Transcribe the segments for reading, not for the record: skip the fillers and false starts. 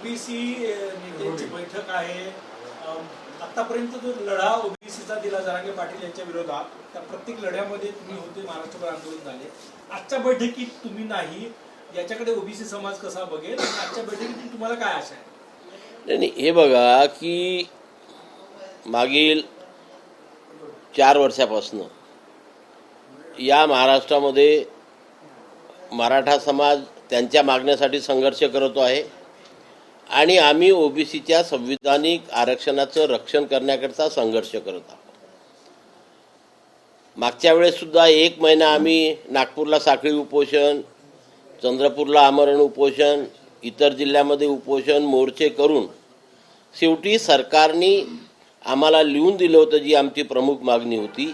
OBC नेत्यांची बैठक आहे. आतापर्यंत जो लढा ओबीसीचा दिला जरांगे पाटील यांच्या विरोधात, त्या प्रत्येक लढ्यामध्ये तुम्ही होते, महाराष्ट्रभर आंदोलन झाले. आजच्या बैठकीत तुम्ही नाही, याच्याकडे ओबीसी समाज कसा बघेल? आजच्या बैठकीतून तुम्हाला काय आशा आहे? नाही, हे बघा की मागील 4 वर्षापासून या महाराष्ट्रामध्ये मराठा समाज त्यांच्या मागण्यासाठी संघर्ष करतो आहे आणि आम्ही ओबीसीच्या संविधानिक आरक्षणाचं रक्षण करण्याकरता संघर्ष करत आहोत. मागच्या वेळेससुद्धा 1 महिना आम्ही नागपूरला साखळी उपोषण, चंद्रपूरला आमरण उपोषण, इतर जिल्ह्यामध्ये उपोषण मोर्चे करून शेवटी सरकारने आम्हाला लिहून दिलं होतं, जी आमची प्रमुख मागणी होती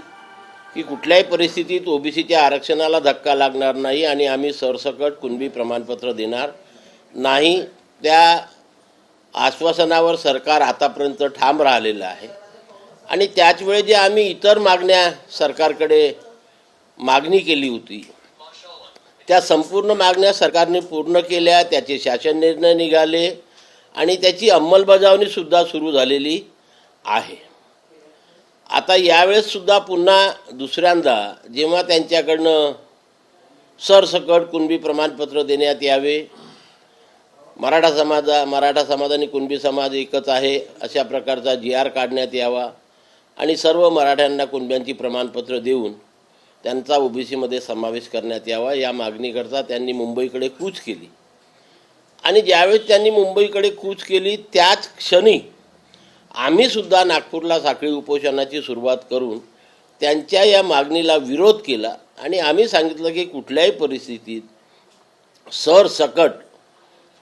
की कुठल्याही परिस्थितीत ओबीसीच्या आरक्षणाला धक्का लागणार नाही आणि आम्ही सरसकट कुणबी प्रमाणपत्र देणार नाही. त्या आश्वासनावर सरकार आतापर्यंत ठाम राहिलेलं आहे आणि त्याचवेळी जे आम्ही इतर मागण्या सरकारकडे मागणी केली होती, त्या संपूर्ण मागण्या सरकारने पूर्ण केल्या. त्याचे शासन निर्णय निघाले आणि त्याची अंमलबजावणीसुद्धा सुरू झालेली आहे. आता यावेळेससुद्धा पुन्हा दुसऱ्यांदा जेव्हा त्यांच्याकडनं सरसकट कुणबी प्रमाणपत्र देण्यात यावे, मराठा समाज आणि कुणबी समाज एकच आहे अशा प्रकारचा GR काढण्यात यावा आणि सर्व मराठ्यांना कुणब्यांची प्रमाणपत्र देऊन त्यांचा ओबीसीमध्ये समावेश करण्यात यावा, या मागणीकरता त्यांनी मुंबईकडे कूच केली. आणि ज्यावेळेस त्यांनी मुंबईकडे कूच केली त्याच क्षणी आम्हीसुद्धा नागपूरला साखळी उपोषणाची सुरुवात करून त्यांच्या या मागणीला विरोध केला आणि आम्ही सांगितलं की कुठल्याही परिस्थितीत सरसकट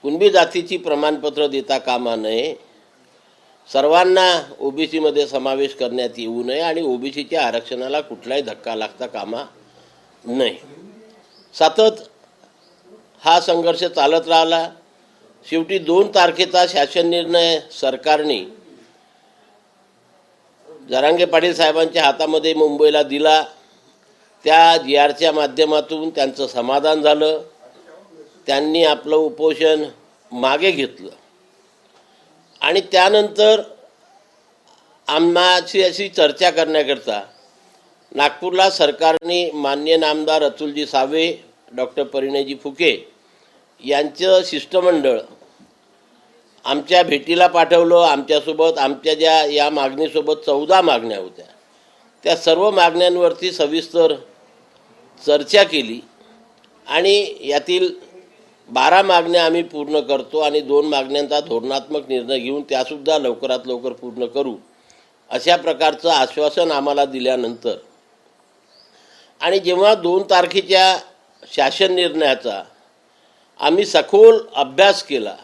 कुणबी जातीची प्रमाणपत्र देता कामा नये, सर्वांना ओबीसीमध्ये समावेश करण्यात येऊ नये आणि ओबीसीच्या आरक्षणाला कुठलाही धक्का लागता कामा नये. सतत हा संघर्ष चालत राहिला. शेवटी 2 तारखेचा शासन निर्णय सरकारने जरांगे पाटील साहेबांच्या हातामध्ये मुंबईला दिला. त्या GRच्या माध्यमातून त्यांचं समाधान झालं. त्यांनी आपलं उपोषण मागे घेतलं आणि त्यानंतर आम्हाची अशी चर्चा करण्याकरता नागपूरला सरकारने माननीय नामदार अतुलजी सावे, डॉक्टर परिणयजी फुके यांचं शिष्टमंडळ आमच्या भेटीला पाठवलं. आमच्यासोबत आमच्या ज्या या मागणीसोबत 14 मागण्या होत्या, त्या सर्व मागण्यांवरती सविस्तर चर्चा केली आणि यातील 12 मागण्या आम्ही पूर्ण करतो आणि 2 मागण्यांचा धोरणात्मक निर्णय घेऊन त्यासुद्धा लवकरात लवकर पूर्ण करू अशा प्रकारचं आश्वासन आम्हाला दिल्यानंतर आणि जेव्हा 2 तारखेच्या शासन निर्णयाचा आम्ही सखोल अभ्यास केला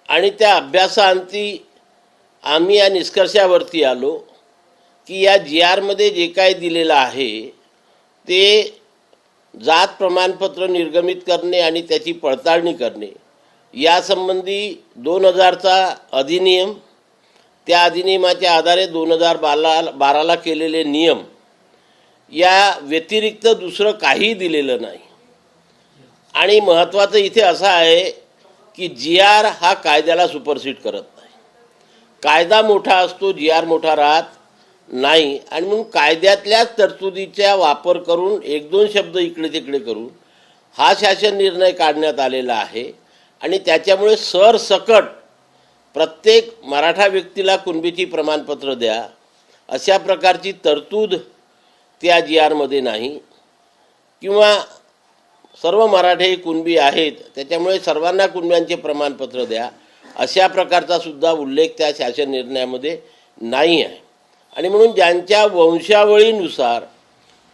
आणि त्या अभ्यासाअंती आम्ही या निष्कर्षावरती आलो की या GRमध्ये जे काय दिलेलं आहे ते जात प्रमाणपत्र निर्गमित करणे आणि त्याची पडताळणी करणे यासंबंधी 2000चा अधिनियम, त्या अधिनियमाच्या आधारे 2012ला केलेले नियम, या व्यतिरिक्त दुसरं काही दिलेलं नाही. आणि महत्त्वाचं इथे असं आहे की GR हा कायद्याला सुपरसीड करत नाही. कायदा मोठा असतो, GR मोठा राहत नाही. आणि म्हणून कायद्यातल्याच तरतुदीचा वापर करून 1-2 शब्द इकडे तिकडे करून हा शासन निर्णय काढण्यात आलेला आहे आणि त्याच्यामुळे सरसकट प्रत्येक मराठा व्यक्तीला कुणबीची प्रमाणपत्र द्या अशा प्रकारची तरतूद त्या GRमध्ये नाही किंवा सर्व मराठे कुणबी आहेत त्याच्यामुळे सर्वांना कुणब्यांचे प्रमाणपत्र द्या अशा प्रकारचा सुद्धा उल्लेख त्या शासन निर्णयामध्ये नाही आहे. आणि म्हणून ज्यांच्या वंशावळीनुसार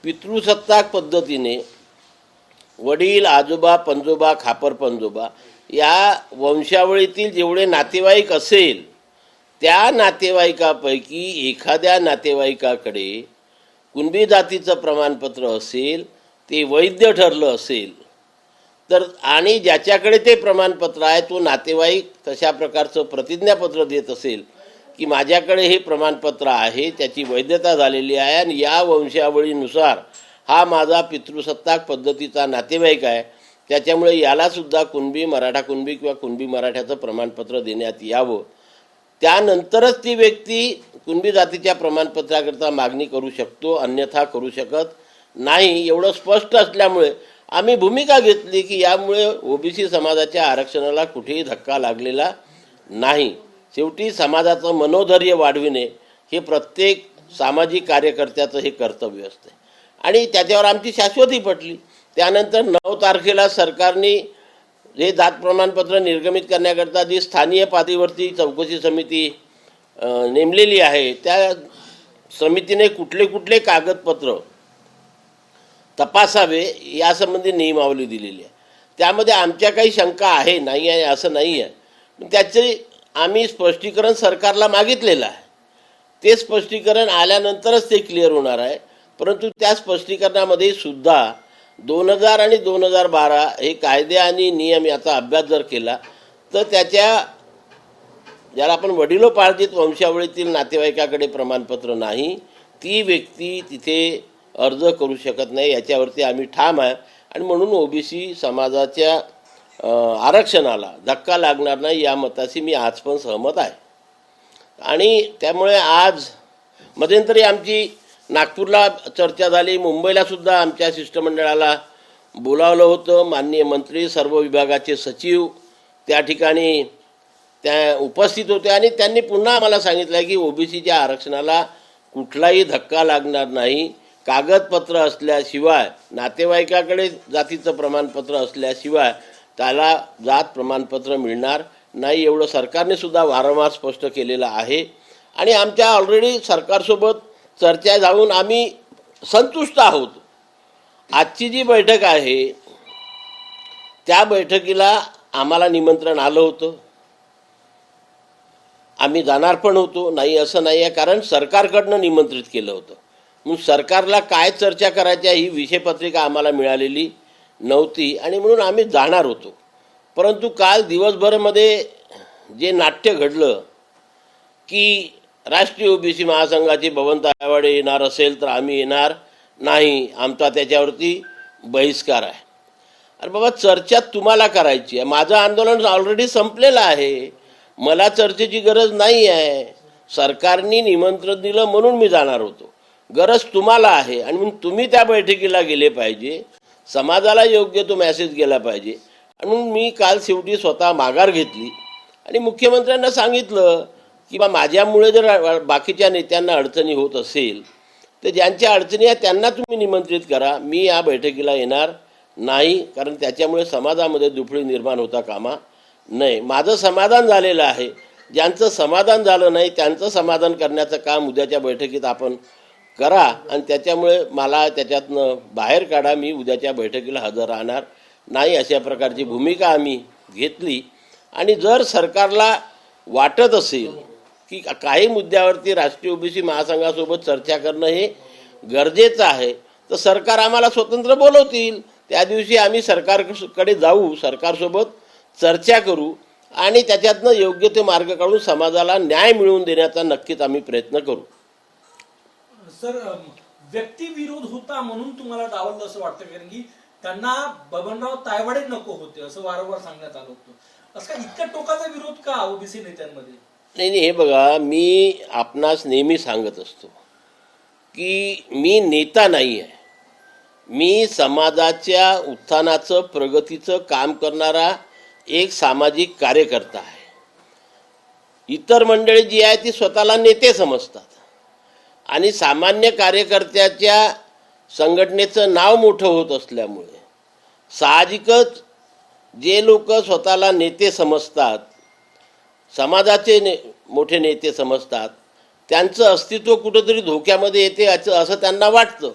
पितृसत्ताक पद्धतीने वडील, आजोबा, पंजोबा, खापर पंजोबा या वंशावळीतील जेवढे नातेवाईक असेल त्या नातेवाईकापैकी एखाद्या नातेवाईकाकडे कुणबी जातीचं प्रमाणपत्र असेल, ते वैध ठरलं असेल तर आणि ज्याच्याकडे ते प्रमाणपत्र आहे तो नातेवाईक तशा प्रकारचं प्रतिज्ञापत्र देत असेल की माझ्याकडे हे प्रमाणपत्र आहे, त्याची वैधता झालेली आहे आणि या वंशावळीनुसार हा माझा पितृसत्ताक पद्धतीचा नातेवाईक आहे, त्याच्यामुळे यालासुद्धा कुणबी मराठा कुणबी किंवा कुणबी मराठ्याचं प्रमाणपत्र देण्यात यावं. त्यानंतरच ती व्यक्ती कुणबी जातीच्या प्रमाणपत्राकरता मागणी करू शकतो, अन्यथा करू शकत नाही. एवढं स्पष्ट असल्यामुळे आम्ही भूमिका घेतली की यामुळे ओबीसी समाजाच्या आरक्षणाला कुठेही धक्का लागलेला नाही. शेवटी समाजाचं मनोधैर्य वाढविणे हे प्रत्येक सामाजिक कार्यकर्त्याचं हे कर्तव्य असते आणि त्याच्यावर आमची शाश्वती पटली. त्यानंतर 9 तारखेला सरकारने हे जात प्रमाणपत्र निर्गमित करण्याकरता जी स्थानीय पातळीवरती चौकशी समिती नेमलेली आहे, त्या समितीने कुठले कुठले कागदपत्र तपासावे यासंबंधी नियमावली दिलेली आहे. त्यामध्ये आमच्या काही शंका आहे, नाही आहे असं नाही आहे, पण त्याचे आम्ही स्पष्टीकरण सरकारला मागितलेलं आहे. ते स्पष्टीकरण आल्यानंतरच ते क्लिअर होणार आहे. परंतु त्या स्पष्टीकरणामध्ये सुद्धा 2000 आणि 2012 हे कायदे आणि नियम याचा अभ्यास जर केला तर त्याच्या ज्याला आपण वडिलोपार्जित वंशावळीतील नातेवाईकाकडे प्रमाणपत्र नाही, ती व्यक्ती तिथे अर्ज करू शकत नाही. याच्यावरती आम्ही ठाम आहे आणि म्हणून ओबीसी समाजाच्या आरक्षणाला धक्का लागणार नाही या मताशी मी आज पण सहमत आहे. आणि त्यामुळे आज मध्यंतरी आमची नागपूरला चर्चा झाली, मुंबईला सुद्धा आमच्या शिष्टमंडळाला बोलावलं होतं. माननीय मंत्री, सर्व विभागाचे सचिव त्या ठिकाणी त्या उपस्थित होते आणि त्यांनी पुन्हा आम्हाला सांगितलं की ओबीसीच्या आरक्षणाला कुठलाही धक्का लागणार नाही. कागदपत्र असल्याशिवाय, नातेवाईकाकडे जातीचं प्रमाणपत्र असल्याशिवाय त्याला जात प्रमाणपत्र मिळणार नाही, एवढं सरकारने सुद्धा वारंवार स्पष्ट केलेलं आहे. आणि आमच्या ऑलरेडी सरकारसोबत चर्चा जाऊन आम्ही संतुष्ट आहोत. आजची जी बैठक आहे त्या बैठकीला आम्हाला निमंत्रण आलं होतं, आम्ही जाणार पण होतो, नाही असं नाही आहे, कारण सरकारकडनं निमंत्रित केलं होतं. म्हणून सरकारला काय चर्चा करायच्या ही विषयपत्रिका आम्हाला मिळालेली नव्हती आणि म्हणून आम्ही जाणार होतो. परंतु काल दिवसभरामध्ये जे नाट्य घडलं की राष्ट्रीय ओबीसी महासंघाचे भवंत आयवाडे येणार असेल तर आम्ही येणार नाही, आमचा त्याच्यावरती बहिष्कार आहे. अरे बाबा, चर्चा तुम्हाला करायची आहे, माझं आंदोलन ऑलरेडी संपलेलं आहे, मला चर्चेची गरज नाही आहे. सरकारने निमंत्रण दिलं म्हणून मी जाणार होतो, गरज तुम्हाला आहे आणि म्हणून तुम्ही त्या बैठकीला गेले पाहिजे, समाजाला योग्य तो मेसेज गेला पाहिजे. आणि म्हणून मी काल शेवटी स्वतः माघार घेतली आणि मुख्यमंत्र्यांना सांगितलं की बा माझ्यामुळे जर बाकीच्या नेत्यांना अडचणी होत असेल तर ज्यांच्या अडचणी आहेत त्यांना तुम्ही निमंत्रित करा, मी या बैठकीला येणार नाही, कारण त्याच्यामुळे समाजामध्ये दुफळी निर्माण होता कामा नये. माझं समाधान झालेलं आहे, ज्यांचं समाधान झालं नाही त्यांचं समाधान करण्याचं काम उद्याच्या बैठकीत आपण करा आणि त्याच्यामुळे मला त्याच्यातनं बाहेर काढा, मी उद्याच्या बैठकीला हजर राहणार नाही, अशा प्रकारची भूमिका आम्ही घेतली. आणि जर सरकारला वाटत असेल की काही मुद्द्यावरती राष्ट्रीय ओबीसी महासंघासोबत चर्चा करणं हे गरजेचं आहे तर सरकार आम्हाला स्वतंत्र बोलवतील, त्या दिवशी आम्ही सरकारकडे जाऊ, सरकारसोबत चर्चा करू आणि त्याच्यातनं योग्य ते मार्ग काढून समाजाला न्याय मिळवून देण्याचा नक्कीच आम्ही प्रयत्न करू. सर, व्यक्तिविरोध होता म्हणून तुम्हाला डावललं असं वाटतं, कारण की त्यांना बबनराव तायवाडे नको होते असं वारंवार सांगण्यात आलं होतं. असं इतका टोकाचा विरोध का ओबीसी नेत्यांमध्ये? नाही, हे बघा, मी आपणास नेहमी सांगत असतो की मी नेता नाही आहे, मी समाजाच्या उत्थानाचं प्रगतीचं काम करणारा एक सामाजिक कार्यकर्ता आहे. इतर मंडळी जी आहे ती स्वतःला नेते समजतात आणि सामान्य कार्यकर्त्याच्या संघटनेचं नाव मोठं होत असल्यामुळे साहजिकच जे लोक स्वतःला नेते समजतात, समाजाचे मोठे नेते समजतात, त्यांचं अस्तित्व कुठंतरी धोक्यामध्ये येते असं त्यांना वाटतं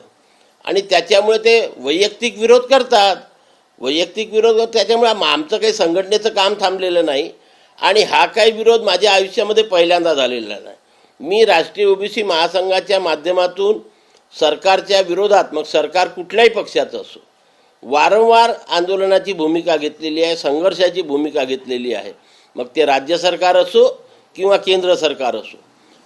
आणि त्याच्यामुळे ते वैयक्तिक विरोध करतात. वैयक्तिक विरोध, त्याच्यामुळे आमचं काही संघटनेचं काम थांबलेलं नाही आणि हा काही विरोध माझ्या आयुष्यामध्ये पहिल्यांदा झालेला नाही. मी राष्ट्रीय ओबीसी महासंघाच्या माध्यमातून सरकारच्या विरोधात, मग सरकार कुठल्याही पक्षाचं असो, वारंवार आंदोलनाची भूमिका घेतलेली आहे, संघर्षाची भूमिका घेतलेली आहे, मग ते राज्य सरकार असो किंवा केंद्र सरकार असो.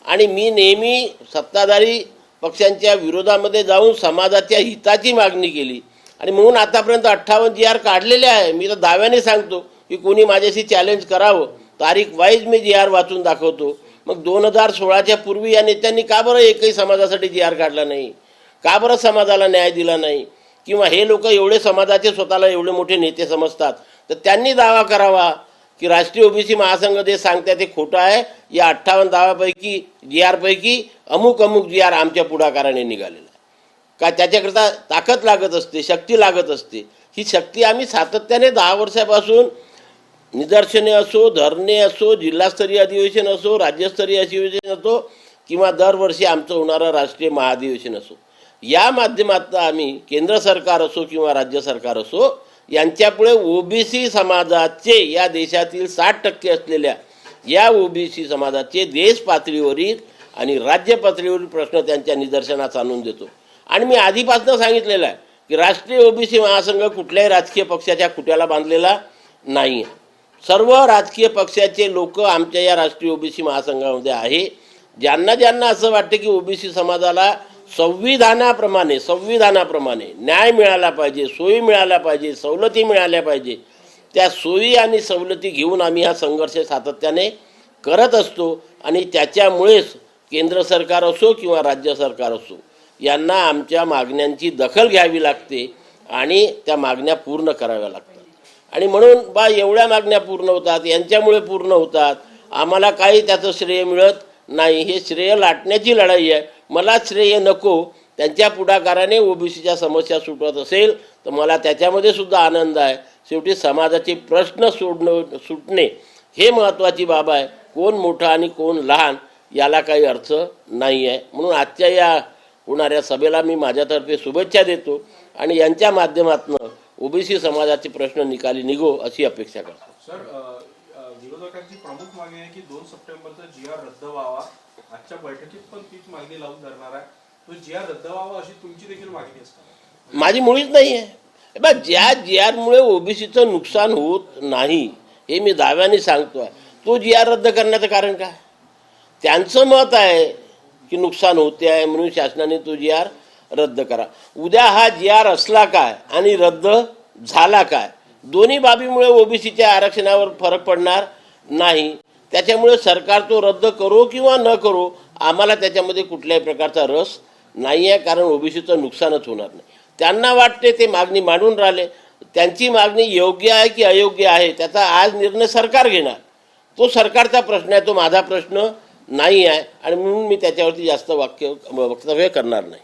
आणि मी नेहमी सत्ताधारी पक्षांच्या विरोधामध्ये जाऊन समाजाच्या हिताची मागणी केली आणि म्हणून आतापर्यंत 58 GR काढलेले आहे. मी तर दाव्याने सांगतो की कोणी माझ्याशी चॅलेंज करावं, तारीख वाईज मी GR वाचून दाखवतो. मग 2016च्या पूर्वी या नेत्यांनी का बरं एकही समाजासाठी GR काढला नाही, का बरं समाजाला न्याय दिला नाही? किंवा हे लोक एवढे समाजाचे स्वतःला एवढे मोठे नेते समजतात तर त्यांनी दावा करावा की राष्ट्रीय ओबीसी महासंघ जे सांगतात ते खोटं आहे. या 58 दाव्यापैकी GR पैकी अमुक GR आमच्या पुढाकाराने निघालेला आहे. का त्याच्याकरता ताकद लागत असते, शक्ती लागत असते. ही शक्ती आम्ही सातत्याने 10 वर्षापासून निदर्शने असो, धरणे असो, जिल्हास्तरीय अधिवेशन असो, राज्यस्तरीय अधिवेशन असो किंवा दरवर्षी आमचं होणारं राष्ट्रीय महाधिवेशन असो, या माध्यमातून आम्ही केंद्र सरकार असो किंवा राज्य सरकार असो यांच्यापुढे ओबीसी समाजाचे, या देशातील 60% असलेल्या या ओबीसी समाजाचे देश पातळीवरील आणि राज्य पातळीवरील प्रश्न त्यांच्या निदर्शनास आणून देतो. आणि मी आधीपासून सांगितलेलं आहे की राष्ट्रीय ओबीसी महासंघ कुठल्याही राजकीय पक्षाच्या खुट्याला बांधलेला नाही आहे. सर्व राजकीय पक्षाचे लोक आमच्या या राष्ट्रीय ओबीसी महासंघामध्ये आहे. ज्यांना असं वाटतं की ओबीसी समाजाला संविधानाप्रमाणे न्याय मिळाला पाहिजे, सोयी मिळाल्या पाहिजे, सवलती मिळाल्या पाहिजे, त्या सोयी आणि सवलती घेऊन आम्ही हा संघर्ष सातत्याने करत असतो. आणि त्याच्यामुळेच केंद्र सरकार असो किंवा राज्य सरकार असो यांना आमच्या मागण्यांची दखल घ्यावी लागते आणि त्या मागण्या पूर्ण कराव्या लागतात. आणि म्हणून एवढ्या मागण्या पूर्ण होतात, यांच्यामुळे पूर्ण होतात, आम्हाला काही त्याचं श्रेय मिळत नाही. हे श्रेय लाटण्याची लढाई आहे. मला श्रेय नको. त्यांच्या पुढाकाराने ओबीसीच्या समस्या सुटवत असेल तर मला त्याच्यामध्ये सुद्धा आनंद आहे. शेवटी समाजाचे प्रश्न सुटणे हे महत्त्वाची बाब आहे. कोण मोठा आणि कोण लहान याला काही अर्थ नाही आहे. म्हणून आजच्या या होणाऱ्या सभेला मी माझ्यातर्फे शुभेच्छा देतो आणि यांच्या माध्यमातून ओबीसी समाजाचे प्रश्न निकाली निघो अशी अपेक्षा करतो. सर, विरोधकांची प्रमुख मागणी आहे की 2 सप्टेंबरचा GR रद्द व्हावा. आजच्या बैठकीत पण तीच मागणी लावून धरणार आहे. तो GR रद्द व्हावा अशी तुमची देखील मागणी असते? माझी मुळीच नाही आहे. ज्या GRमुळे ओबीसीचं नुकसान होत नाही हे मी दाव्याने सांगतो आहे, तो GR रद्द करण्याचं कारण काय? त्यांचं मत आहे की नुकसान होते आहे म्हणून शासनाने तो GR रद्द करा. उद्या हा GR असला काय आणि रद्द झाला काय, दोन्ही बाबीमुळे ओबीसीच्या आरक्षणावर फरक पडणार नाही. त्याच्यामुळे सरकार तो रद्द करो किंवा न करो आम्हाला त्याच्यामध्ये कुठल्याही प्रकारचा रस नाही आहे, कारण ओबीसीचं नुकसानच होणार नाही. त्यांना वाटते ते मागणी मांडून राहिले. त्यांची मागणी योग्य आहे की अयोग्य आहे त्याचा आज निर्णय सरकार घेणार. तो सरकारचा प्रश्न आहे, तो माझा प्रश्न नाही आहे. आणि म्हणून मी त्याच्यावरती जास्त वक्तव्य करणार नाही.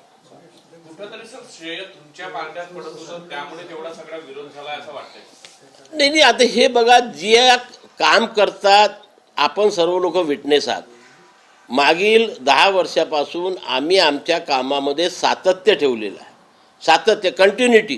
कुठेतरी सर श्रेय तुमच्या मागण्यात पडत होतं, त्यामुळे तेवढा सगळा विरोध झाला असं वाटतंय? नाही, आता हे बघा, जे काम करतात आपण सर्व लोक विटनेस आहात. मागील 10 वर्षापासून आम्ही आमच्या कामामध्ये सातत्य ठेवलेलं आहे. सातत्य, कंटिन्युटी,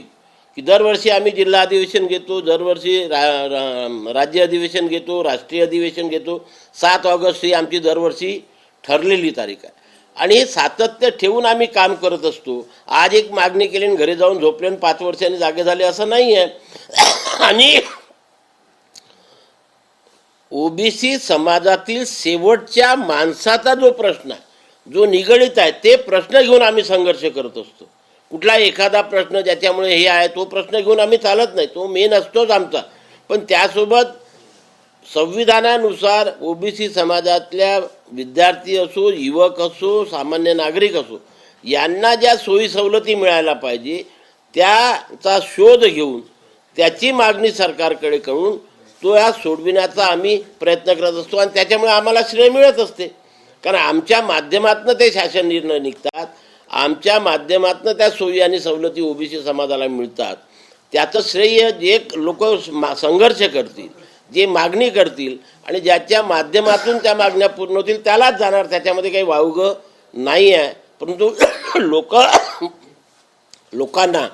की दरवर्षी आम्ही जिल्हा अधिवेशन घेतो, दरवर्षी राज्य अधिवेशन घेतो, राष्ट्रीय अधिवेशन घेतो. 7 ऑगस्ट ही आमची दरवर्षी ठरलेली तारीख आहे आणि हे सातत्य ठेवून आम्ही काम करत असतो. आज एक मागणी केली आणि घरी जाऊन झोपले आणि 5 वर्षांनी जागे झाले असं नाही आहे. आणि ओबीसी समाजातील शेवटच्या माणसाचा जो प्रश्न आहे, जो निगडित आहे, ते प्रश्न घेऊन आम्ही संघर्ष करत असतो. कुठला एखादा प्रश्न ज्याच्यामुळे हे आहे तो प्रश्न घेऊन आम्ही चालत नाही, तो मेन असतोच आमचा. पण त्यासोबत संविधानानुसार ओबीसी समाजातल्या विद्यार्थी असो, युवक असो, सामान्य नागरिक असो, यांना ज्या सोयी सवलती मिळायला पाहिजे त्याचा शोध घेऊन त्याची मागणी सरकारकडे करून तो या सोडविण्याचा आम्ही प्रयत्न करत असतो. आणि त्याच्यामुळे आम्हाला श्रेय मिळत असते, कारण आमच्या माध्यमातून ते शासन निर्णय निघतात, आमच्या माध्यमातून त्या सोयी आणि सवलती ओबीसी समाजाला मिळतात. त्याचं श्रेय जे लोक संघर्ष करतील, जे मागणी करतील आणि ज्याच्या माध्यमातून त्या मागण्या पूर्ण होतील त्यालाच जाणार. त्याच्यामध्ये काही वावगं नाही आहे. परंतु लोकांना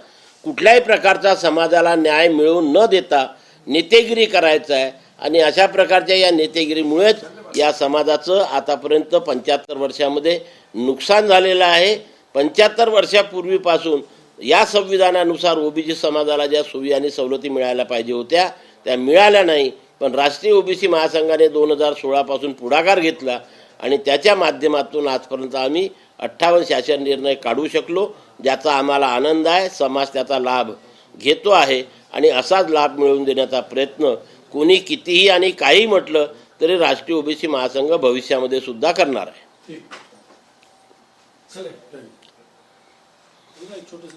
कुठल्याही प्रकारचा समाजाला न्याय मिळवून न देता नेतेगिरी करायचं आहे. आणि अशा प्रकारच्या या नेतेगिरीमुळेच या समाजाचं आतापर्यंत 75 वर्षामध्ये नुकसान झालेलं आहे. 75 वर्षापूर्वीपासून या संविधानानुसार ओबीसी समाजाला ज्या सोयी आणि सवलती मिळायला पाहिजे होत्या त्या मिळाल्या नाही. पण राष्ट्रीय ओबीसी महासंघाने 2016 पासून पुढाकार घेतला आणि त्याच्या माध्यमातून आजपर्यंत आम्ही 58 शासन निर्णय काढू शकलो, ज्याचा आम्हाला आनंद आहे. समाज त्याचा लाभ घेतो आहे आणि असाच लाभ मिळवून देण्याचा प्रयत्न कोणी कितीही आणि काही म्हटलं तरी राष्ट्रीय ओबीसी महासंघ भविष्यामध्ये सुद्धा करणार आहे. ठीक. चला, छोटंसं